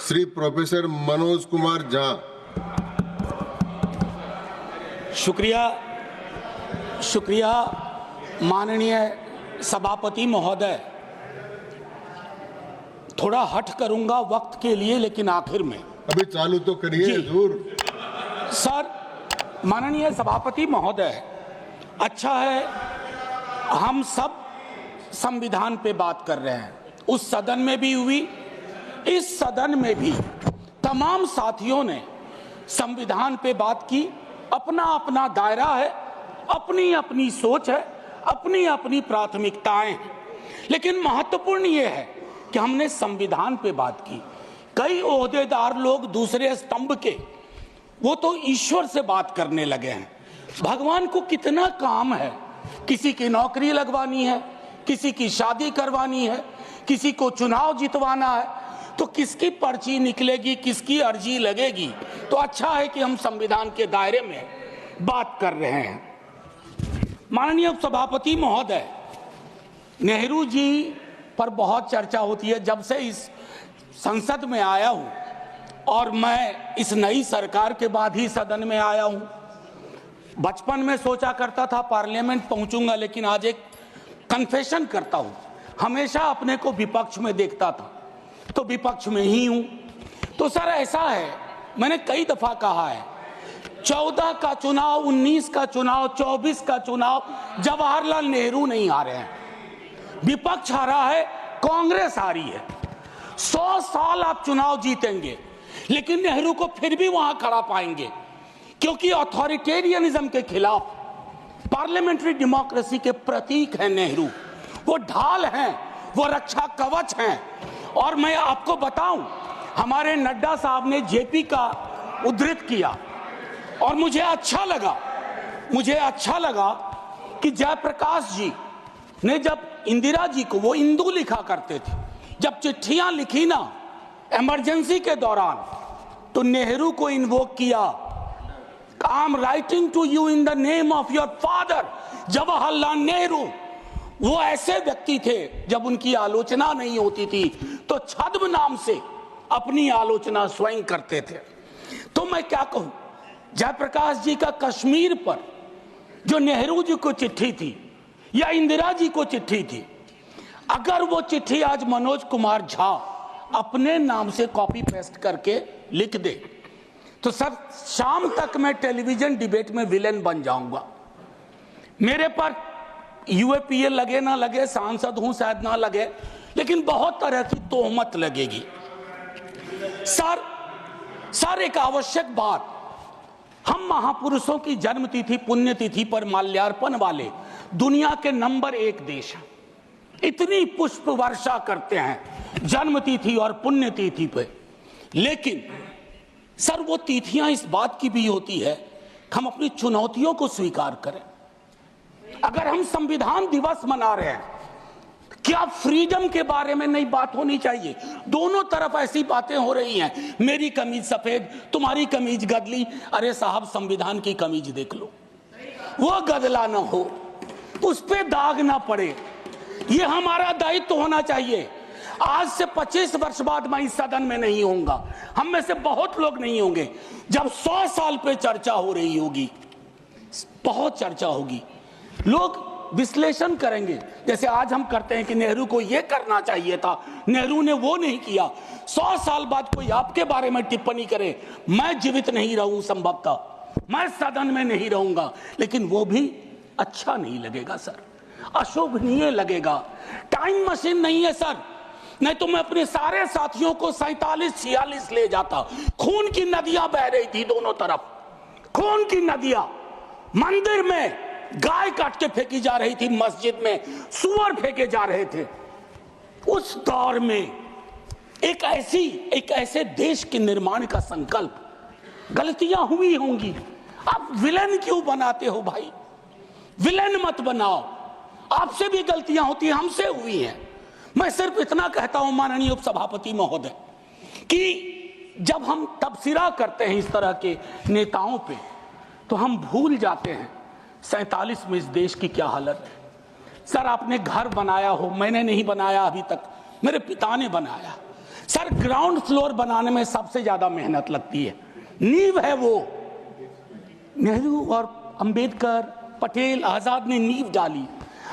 Shri professor Manoj Kumar Jha. शुक्रिया माननीय सभापति महोदय। थोड़ा हट करूंगा वक्त के लिए, लेकिन आखिर में अभी चालू तो करिए हुजूर। सर, माननीय सभापति महोदय, अच्छा है हम सब संविधान पे बात कर रहे हैं। उस सदन में भी हुई, इस सदन में भी तमाम साथियों ने संविधान पे बात की। अपना अपना दायरा है, अपनी अपनी सोच है, अपनी अपनी प्राथमिकताएं हैं, लेकिन महत्वपूर्ण ये है कि हमने संविधान पे बात की। कई ओहदेदार लोग दूसरे स्तंभ के, वो तो ईश्वर से बात करने लगे हैं। भगवान को कितना काम है, किसी की नौकरी लगवानी है, किसी की शादी करवानी है, किसी को चुनाव जितवाना है, तो किसकी पर्ची निकलेगी, किसकी अर्जी लगेगी। तो अच्छा है कि हम संविधान के दायरे में बात कर रहे हैं। माननीय सभापति महोदय, नेहरू जी पर बहुत चर्चा होती है। जब से इस संसद में आया हूं, और मैं इस नई सरकार के बाद ही सदन में आया हूं। बचपन में सोचा करता था पार्लियामेंट पहुंचूंगा, लेकिन आज एक कन्फेशन करता हूं, हमेशा अपने को विपक्ष में देखता था, तो विपक्ष में ही हूं। तो सर ऐसा है, मैंने कई दफा कहा है, 14 का चुनाव, 19 का चुनाव, 24 का चुनाव, जवाहरलाल नेहरू नहीं हारे हैं, विपक्ष हारा है, कांग्रेस हारी है। 100 साल आप चुनाव जीतेंगे, लेकिन नेहरू को फिर भी वहां खड़ा पाएंगे, क्योंकि अथॉरिटेरियनिज्म के खिलाफ, पार्लियामेंट्री डेमोक्रेसी के प्रतीक हैं नेहरू। वो ढाल हैं, वो रक्षा कवच हैं। और मैं आपको बताऊं, हमारे नड्डा साहब ने जेपी का उद्धृत किया, और मुझे अच्छा लगा कि जयप्रकाश जी ने जब इंदिरा जी को, वो इंदू लिखा करते थे, जब चिट्ठियां लिखी ना इमरजेंसी के दौरान, तो नेहरू को इन्वोक किया। I am writing to you in the name of your father Jawaharlal Nehru. वो ऐसे व्यक्ति थे, जब उनकी आलोचना नहीं होती थी तो छद्म नाम से अपनी आलोचना स्वयं करते थे। तो मैं क्या कहूं, जयप्रकाश जी का कश्मीर पर जो नेहरू जी को चिट्ठी थी या इंदिरा जी को चिट्ठी थी, अगर वो चिट्ठी आज मनोज कुमार झा अपने नाम से कॉपी पेस्ट करके लिख दे, तो सर शाम तक मैं टेलीविजन डिबेट में विलेन बन जाऊंगा। मेरे पर यूएपीए लगे ना लगे, सांसद हूं शायद ना लगे, लेकिन बहुत तरह की तोहमत लगेगी। सर एक आवश्यक बात, हम महापुरुषों की जन्मतिथि पुण्यतिथि पर माल्यार्पण वाले दुनिया के नंबर 1 देश हैं। इतनी पुष्प वर्षा करते हैं जन्मतिथि और पुण्यतिथि पे, लेकिन सर वो तिथियां इस बात की भी होती है कि हम अपनी चुनौतियों को स्वीकार करें। अगर हम संविधान दिवस मना रहे हैं, क्या फ्रीडम के बारे में नहीं बात होनी चाहिए? दोनों तरफ ऐसी बातें हो रही हैं, मेरी कमीज सफेद, तुम्हारी कमीज गदली। अरे साहब, संविधान की कमीज देख लो, वो गदला ना हो, उस पे दाग ना पड़े। ये हमारा दायित्व होना चाहिए। आज से 25 वर्ष बाद मैं इस सदन में नहीं होऊंगा, हम में से बहुत लोग नहीं होंगे। जब 100 साल पे चर्चा हो रही होगी, बहुत चर्चा होगी, लोग विश्लेषण करेंगे, जैसे आज हम करते हैं कि नेहरू को यह करना चाहिए था, नेहरू ने वो नहीं किया। 100 साल बाद कोई आपके बारे में टिप्पणी करे, मैं जीवित नहीं रहूं, संभवतः मैं सदन में नहीं रहूंगा, लेकिन वो भी अच्छा नहीं लगेगा सर, अशोभनीय लगेगा। टाइम मशीन नहीं है सर, नहीं तो मैं अपने सारे साथियों को 47-46 ले जाता। खून की नदियां बह रही थी दोनों तरफ, खून की नदियां। मंदिर में गाय काट के फेंकी जा रही थी, मस्जिद में सुअर फेंके जा रहे थे। उस दौर में एक ऐसे देश के निर्माण का संकल्प, गलतियां हुई होंगी। आप विलेन क्यों बनाते हो भाई? विलेन मत बनाओ, आपसे भी गलतियां होती हैं, हमसे हुई हैं। मैं सिर्फ इतना कहता हूं माननीय उपसभापति महोदय, कि जब हम तबसरा करते हैं इस तरह के नेताओं पे, तो हम भूल जाते हैं 47 में इस देश की क्या हालत है। सर आपने घर बनाया हो, मैंने नहीं बनाया अभी तक, मेरे पिता ने बनाया। सर ग्राउंड फ्लोर बनाने में सबसे ज्यादा मेहनत लगती है, नींव है वो। नेहरू और अंबेडकर, पटेल, आजाद ने नींव डाली।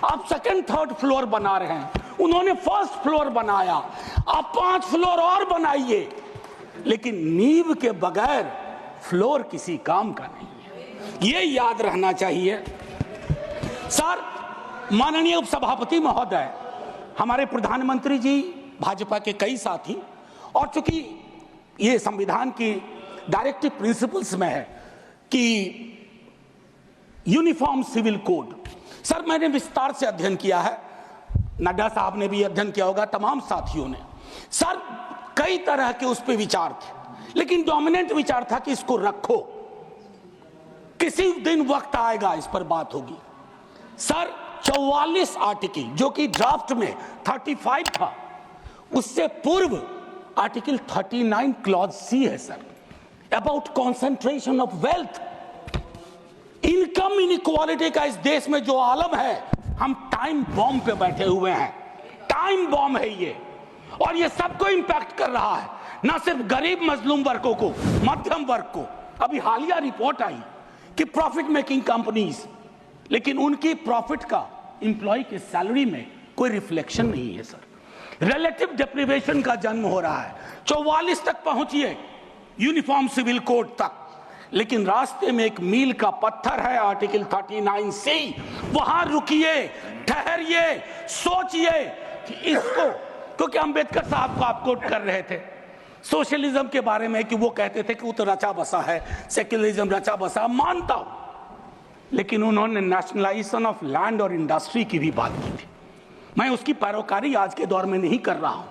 आप सेकंड थर्ड फ्लोर बना रहे हैं, उन्होंने फर्स्ट फ्लोर बनाया, आप 5 फ्लोर और बनाइए, लेकिन नींव के बगैर फ्लोर किसी काम का नहीं है, ये याद रहना चाहिए। सर माननीय उपसभापति महोदय, हमारे प्रधानमंत्री जी, भाजपा के कई साथी, और चूंकि ये संविधान की डायरेक्टिव प्रिंसिपल्स में है कि यूनिफॉर्म सिविल कोड, सर मैंने विस्तार से अध्ययन किया है, नड्डा साहब ने भी अध्ययन किया होगा, तमाम साथियों ने। सर कई तरह के उस पर विचार थे, लेकिन डोमिनेंट विचार था कि इसको रखो, किसी दिन वक्त आएगा इस पर बात होगी। सर 44 आर्टिकल जो कि ड्राफ्ट में 35 था, उससे पूर्व आर्टिकल 39 क्लॉज सी है sir, about concentration of wealth. Income inequality का इस देश में जो आलम है, हम टाइम बॉम्ब पे बैठे हुए हैं, टाइम बॉम्ब है ये, और ये सबको इंपैक्ट कर रहा है, ना सिर्फ गरीब मजलूम वर्गों को, मध्यम वर्ग को। अभी हालिया रिपोर्ट आई कि प्रॉफिट मेकिंग कंपनीज, लेकिन उनकी प्रॉफिट का एम्प्लॉय की सैलरी में कोई रिफ्लेक्शन नहीं है सर। रिलेटिव डिप्रिवेशन का जन्म हो रहा है। 44 तक पहुंचिए यूनिफॉर्म सिविल कोड तक, लेकिन रास्ते में एक मील का पत्थर है आर्टिकल 39C। वहां रुकिए, ठहरिए, सोचिए कि इसको, क्योंकि अंबेडकर साहब को आप कोट कर रहे थे सोशलिज्म के बारे में कि वो कहते थे कि वो तो रचा बसा है, सेक्युलरिज्म रचा बसा, मानता हूं, लेकिन उन्होंने नेशनलाइजेशन ऑफ लैंड और इंडस्ट्री की भी बात की थी। मैं उसकी पैरोकारी आज के दौर में नहीं कर रहा हूं,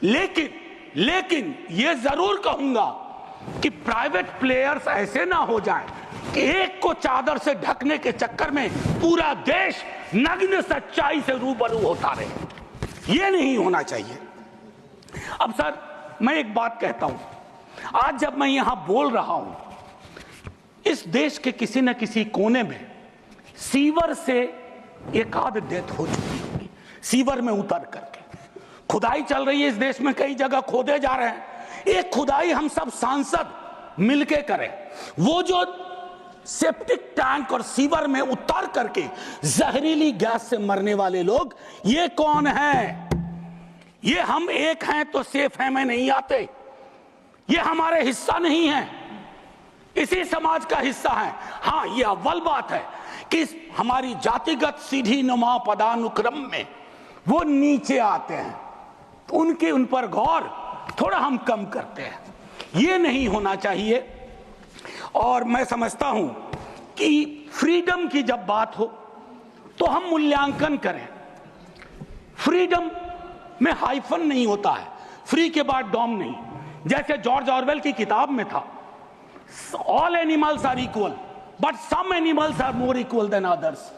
लेकिन ये जरूर कहूंगा कि प्राइवेट प्लेयर्स ऐसे ना हो जाएं कि एक को चादर से ढकने के चक्कर में पूरा देश नग्न सच्चाई से रूबरू होता रहे, ये नहीं होना चाहिए। अब सर मैं एक बात कहता हूं, आज जब मैं यहां बोल रहा हूं, इस देश के किसी न किसी कोने में सीवर से एक आध डेथ हो चुकी होगी, सीवर में उतर करके। खुदाई चल रही है इस देश में, कई जगह खोदे जा रहे हैं। एक खुदाई हम सब सांसद मिलके करें, वो जो सेप्टिक टैंक और सीवर में उतर करके जहरीली गैस से मरने वाले लोग, ये कौन है? ये हम एक हैं तो सेफ हैं में नहीं आते, ये हमारे हिस्सा नहीं है, इसी समाज का हिस्सा है। हाँ, ये अव्वल बात है कि हमारी जातिगत सीढ़ी नुमा पदानुक्रम में वो नीचे आते हैं, तो उन पर गौर थोड़ा हम कम करते हैं, ये नहीं होना चाहिए। और मैं समझता हूं कि फ्रीडम की जब बात हो तो हम मूल्यांकन करें। फ्रीडम में हाइफन नहीं होता है, फ्री के बाद डॉम नहीं, जैसे जॉर्ज ऑरवेल की किताब में था, all animals are equal but some animals are more equal than others.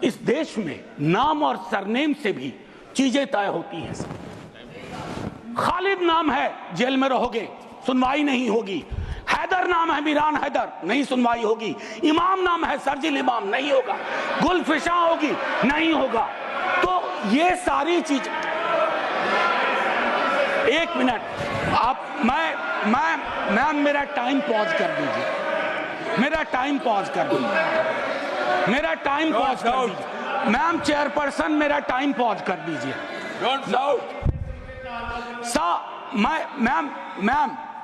इस देश में नाम और सरनेम से भी चीजें तय होती हैं। खालिद नाम है, जेल में रहोगे, सुनवाई नहीं होगी। हैदर नाम है, मीरान हैदर, नहीं सुनवाई होगी। इमाम नाम है, सरजिल इमाम, नहीं होगा। गुलफिशा होगी, नहीं होगा। तो ये सारी चीज, एक मिनट आप, मैं मेरा टाइम पॉज कर दीजिए, मेरा टाइम पॉज कर दीजिए, मेरा टाइम पॉज कर दीजिए। मैम चेयरपर्सन, मेरा टाइम पॉज कर दीजिए।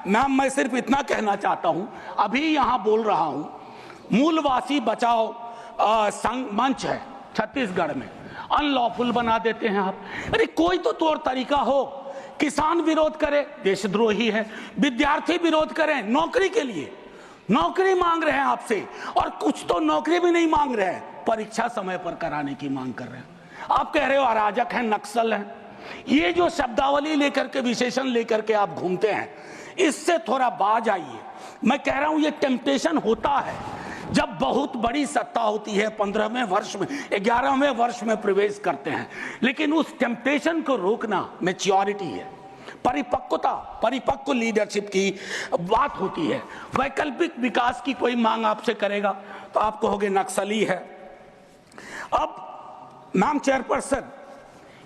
मैम मैं सिर्फ इतना कहना चाहता हूं, अभी यहां बोल रहा हूं, मूलवासी बचाओ संघ मंच है छत्तीसगढ़ में, अनलॉफुल बना देते हैं आप। अरे कोई तो तौर तरीका हो, किसान विरोध करे, देशद्रोही है। विद्यार्थी विरोध करें नौकरी के लिए, नौकरी मांग रहे हैं आपसे, और कुछ तो नौकरी भी नहीं मांग रहे हैं, परीक्षा समय पर कराने की मांग कर रहे हैं। आप कह रहे हो अराजक हैं, नक्सल हैं। ये जो शब्दावली लेकर के, विशेषण लेकर के आप घूमते हैं, इससे थोड़ा बाज आइए। मैं कह रहा हूं ये टेम्पटेशन होता है जब बहुत बड़ी सत्ता होती है, 15वें वर्ष में, 11वें वर्ष में प्रवेश करते हैं, लेकिन उस टेम्पटेशन को रोकना मैच्योरिटी है, परिपक्वता, परिपक्व लीडरशिप की बात होती है। वैकल्पिक विकास की कोई मांग आपसे करेगा तो आप कहोगे नक्सली है। अब मैम चेयरपर्सन,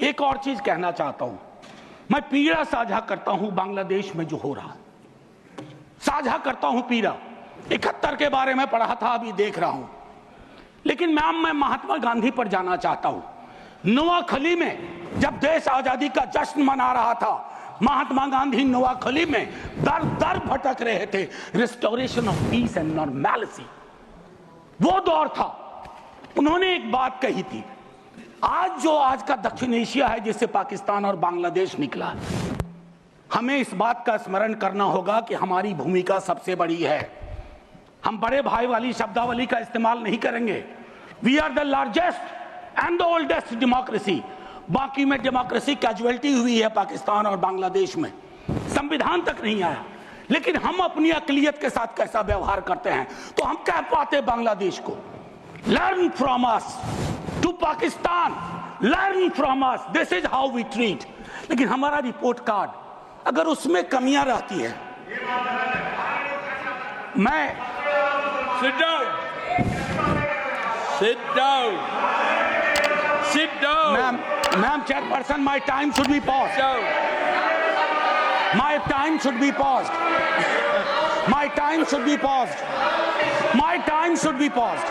एक और चीज कहना चाहता हूं, मैं पीड़ा साझा करता हूं बांग्लादेश में जो हो रहा है, साझा करता हूं पीड़ा। 71 के बारे में पढ़ा था, अभी देख रहा हूं। लेकिन मैं महात्मा गांधी पर जाना चाहता हूं। नोआखली में जब देश आजादी का जश्न मना रहा था, महात्मा गांधी नोआखली में दर दर भटक रहे थे, restoration of peace and normality, वो दौर था। उन्होंने एक बात कही थी, आज का दक्षिण एशिया है जिससे पाकिस्तान और बांग्लादेश निकला है, हमें इस बात का स्मरण करना होगा कि हमारी भूमिका सबसे बड़ी है। हम बड़े भाई वाली शब्दावली का इस्तेमाल नहीं करेंगे। We are the largest and the oldest democracy. बाकी में डेमोक्रेसी कैजुअलिटी हुई है पाकिस्तान और बांग्लादेश में, संविधान तक नहीं आया। लेकिन हम अपनी अकलियत के साथ कैसा व्यवहार करते हैं, तो हम कह पाते बांग्लादेश को, learn from us, to Pakistan learn from us, this is how we treat. लेकिन हमारा रिपोर्ट कार्ड अगर उसमें कमियां रहती है, मैं Sit down. Sit down. Sit down. Ma'am, chairperson, my time should be paused. Down. My time should be paused. My time should be paused. My time should be paused.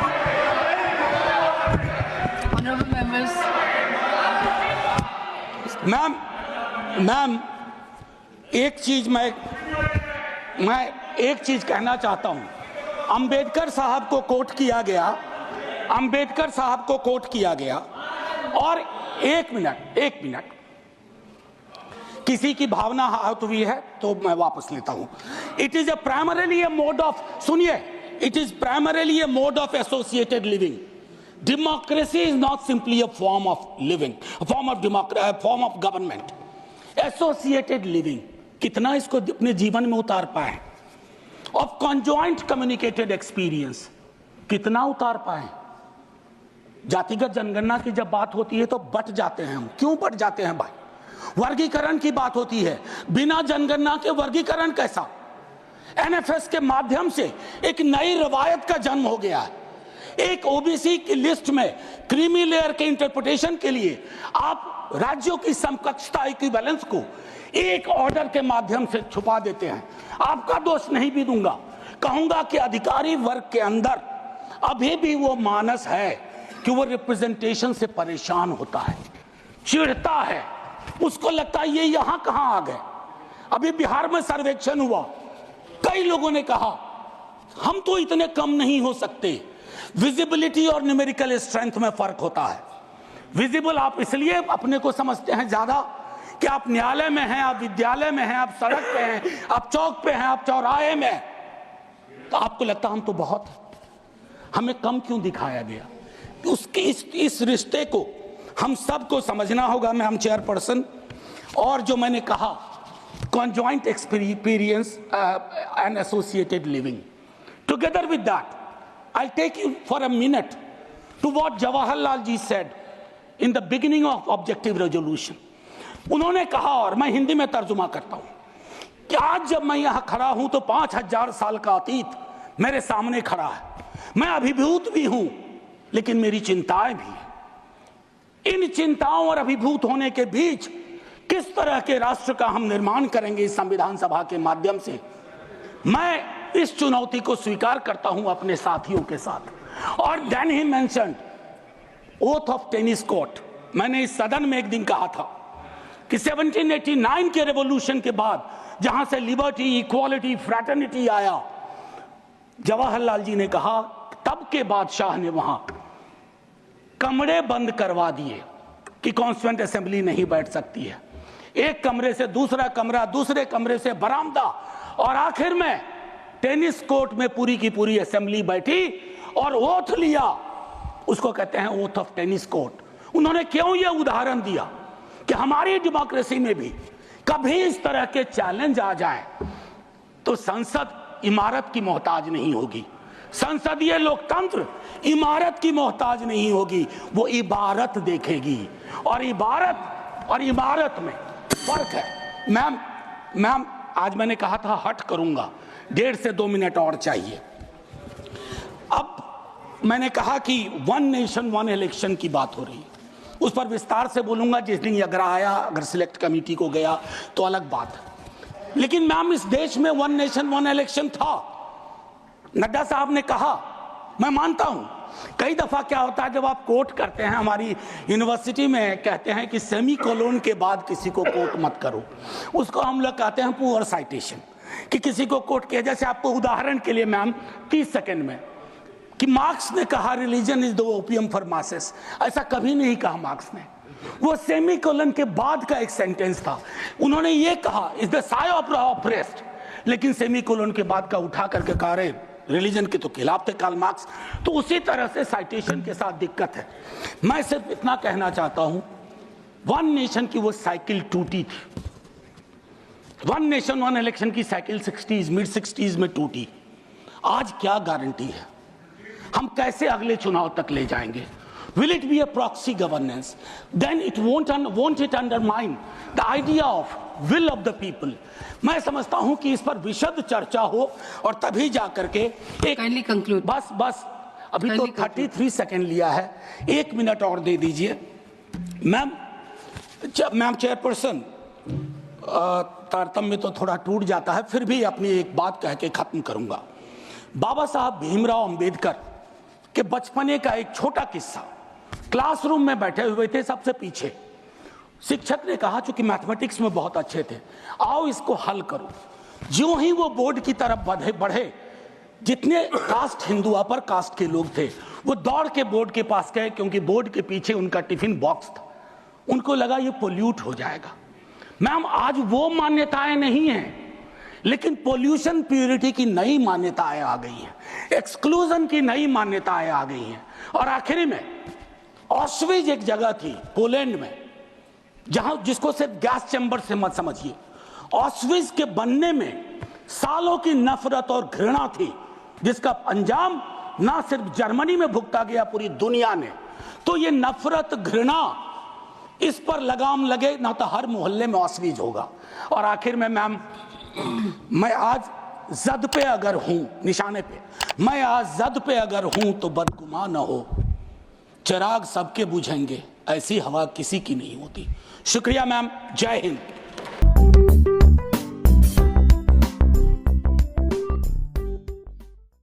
Honorable members. Ma'am, एक चीज मैं एक चीज कहना चाहता हूं। अंबेडकर साहब को कोट किया गया, अंबेडकर साहब को कोट किया गया, और एक मिनट, किसी की भावना आहत हुई है तो मैं वापस लेता हूं। It is primarily a mode of, सुनिए, it is primarily a mode of associated living. Democracy is not simply a form of living, form of government. Associated living, कितना इसको अपने जीवन में उतार पाए? ऑफ कॉन्जॉइंट कम्युनिकेटेड एक्सपीरियंस, कितना उतार पाए? जातिगत जनगणना की जब बात होती है तो बट जाते हैं हम। क्यों बट जाते हैं भाई? वर्गीकरण की बात होती है, बिना जनगणना के वर्गीकरण कैसा? एनएफएस के माध्यम से एक नई रवायत का जन्म हो गया है। एक ओबीसी की लिस्ट में क्रीमी लेयर के इंटरप्रिटेशन के लिए आप राज्यों की समकक्षता, इक्विवेलेंस को एक ऑर्डर के माध्यम से छुपा देते हैं। आपका दोष नहीं भी दूंगा, कहूंगा कि अधिकारी वर्ग के अंदर अभी भी वो मानस है कि वो रिप्रेजेंटेशन से परेशान होता है, चिढ़ता है, उसको लगता है ये यहां कहां आ गए। अभी बिहार में सर्वेक्षण हुआ, कई लोगों ने कहा हम तो इतने कम नहीं हो सकते। विजिबिलिटी और न्यूमेरिकल स्ट्रेंथ में फर्क होता है। विजिबल आप इसलिए अपने को समझते हैं ज्यादा कि आप न्यायालय में हैं, आप विद्यालय में हैं, आप सड़क पे हैं, आप चौक पे हैं, आप चौराहे में हैं, तो आपको लगता हम तो बहुत, हमें कम क्यों दिखाया गया? उसके इस रिश्ते को हम सबको समझना होगा। मैम चेयरपर्सन, और जो मैंने कहा conjoint experience and associated living. Together with that, I'll take you for a minute to what Jawaharlal ji said in the beginning of objective resolution. उन्होंने कहा, और मैं हिंदी में तर्जुमा करता हूं, कि आज जब मैं यहां खड़ा हूं तो 5000 साल का अतीत मेरे सामने खड़ा है। मैं अभिभूत भी हूं, लेकिन मेरी चिंताएं भी हैं। इन चिंताओं और अभिभूत होने के बीच किस तरह के राष्ट्र का हम निर्माण करेंगे इस संविधान सभा के माध्यम से, मैं इस चुनौती को स्वीकार करता हूं अपने साथियों के साथ। और then he mentioned oath of tennis court. मैंने इस सदन में एक दिन कहा था कि 1789 के रेवोल्यूशन के बाद जहां से लिबर्टी, इक्वालिटी, फ्रैटर्निटी आया, जवाहरलाल जी ने कहा तब के बादशाह ने वहां कमरे बंद करवा दिए कि कॉन्स्टिट्यूएंट असेंबली नहीं बैठ सकती है। एक कमरे से दूसरा कमरा, दूसरे कमरे से बरामदा, और आखिर में टेनिस कोर्ट में पूरी की पूरी असेंबली बैठी और ओथ लिया। उसको कहते हैं ओथ ऑफ टेनिस कोर्ट। उन्होंने क्यों यह उदाहरण दिया कि हमारी डेमोक्रेसी में भी कभी इस तरह के चैलेंज आ जाए तो संसद इमारत की मोहताज नहीं होगी। संसदीय लोकतंत्र इमारत की मोहताज नहीं होगी, वो इबारत देखेगी। और इबारत में फर्क है। मैम आज मैंने कहा था हट करूंगा, 1.5 से 2 मिनट और चाहिए। अब मैंने कहा कि 1 नेशन 1 इलेक्शन की बात हो रही है। उस पर विस्तार से बोलूंगा जिस दिन यगरा आया, अगर सिलेक्ट कमेटी को गया तो अलग बात है। लेकिन मैम, इस देश में 1 नेशन 1 इलेक्शन था। नड्डा साहब ने कहा, मैं मानता हूं। कई दफा क्या होता है, जब आप कोट करते हैं, हमारी यूनिवर्सिटी में कहते हैं कि सेमी कोलोन के बाद किसी को कोट मत करो, उसको हम लोग कहते हैं पुअर साइटेशन, कि किसी को कोट किया। जैसे आपको उदाहरण के लिए मैम 30 सेकंड में, कि मार्क्स ने कहा religion is the opium for masses, ऐसा कभी नहीं कहा मार्क्स ने। वो सेमी कोलन के बाद का एक सेंटेंस था। उन्होंने ये कहा is the Sai of oppressed, लेकिन सेमी कोलन के बाद का उठा करके कहा रहे रिलीजन के तो खिलाफ थे कार्ल मार्क्स। तो उसी तरह से साइटेशन के साथ दिक्कत है। मैं सिर्फ इतना कहना चाहता हूं, 1 नेशन की वो साइकिल टूटी थी। 1 नेशन 1 इलेक्शन की साइकिल 60s मिड 60s में टूटी। आज क्या गारंटी है, हम कैसे अगले चुनाव तक ले जाएंगे? Will it be a proxy governance? Then it won't it undermine the idea of will of the people? मैं समझता हूं कि इस पर विशद चर्चा हो और तभी जा करके एक Kindly conclude. बस अभी तो 33 सेकंड लिया है, 1 मिनट और दे दीजिए। मैम चेयरपर्सन, तारतम्य तो थोड़ा टूट जाता है, फिर भी अपनी एक बात कह के खत्म करूंगा। बाबा साहब भीमराव अंबेडकर के बचपने का एक छोटा किस्सा। क्लासरूम में बैठे हुए थे सबसे पीछे, शिक्षक ने कहा, चूंकि मैथमेटिक्स में बहुत अच्छे थे, आओ इसको हल करो। ज्यों ही वो बोर्ड की तरफ बढ़े, जितने कास्ट हिंदू अपर कास्ट के लोग थे वो दौड़ के बोर्ड के पास गए, क्योंकि बोर्ड के पीछे उनका टिफिन बॉक्स था। उनको लगा ये पोल्यूट हो जाएगा। मैम, आज वो मान्यताएं नहीं हैं, लेकिन पोल्यूशन प्यूरिटी की नई मान्यताएं आ गई हैं, एक्सक्लूजन की नई मान्यताएं आ गई हैं। और आखिरी में ऑस्विज एक जगह थी पोलैंड में, जहां जिसको सिर्फ गैस चैम्बर से मत समझिए। ऑस्विज के बनने में सालों की नफरत और घृणा थी, जिसका अंजाम ना सिर्फ जर्मनी में भुगता गया, पूरी दुनिया ने। तो ये नफरत घृणा, इस पर लगाम लगे ना तो हर मोहल्ले में ऑस्विज होगा। और आखिर में मैम, मैं आज जद पे अगर हूं, निशाने पे, मैं आज जद पे अगर हूं तो बदगुमान न हो, चिराग सबके बुझेंगे, ऐसी हवा किसी की नहीं होती। शुक्रिया मैम, जय हिंद।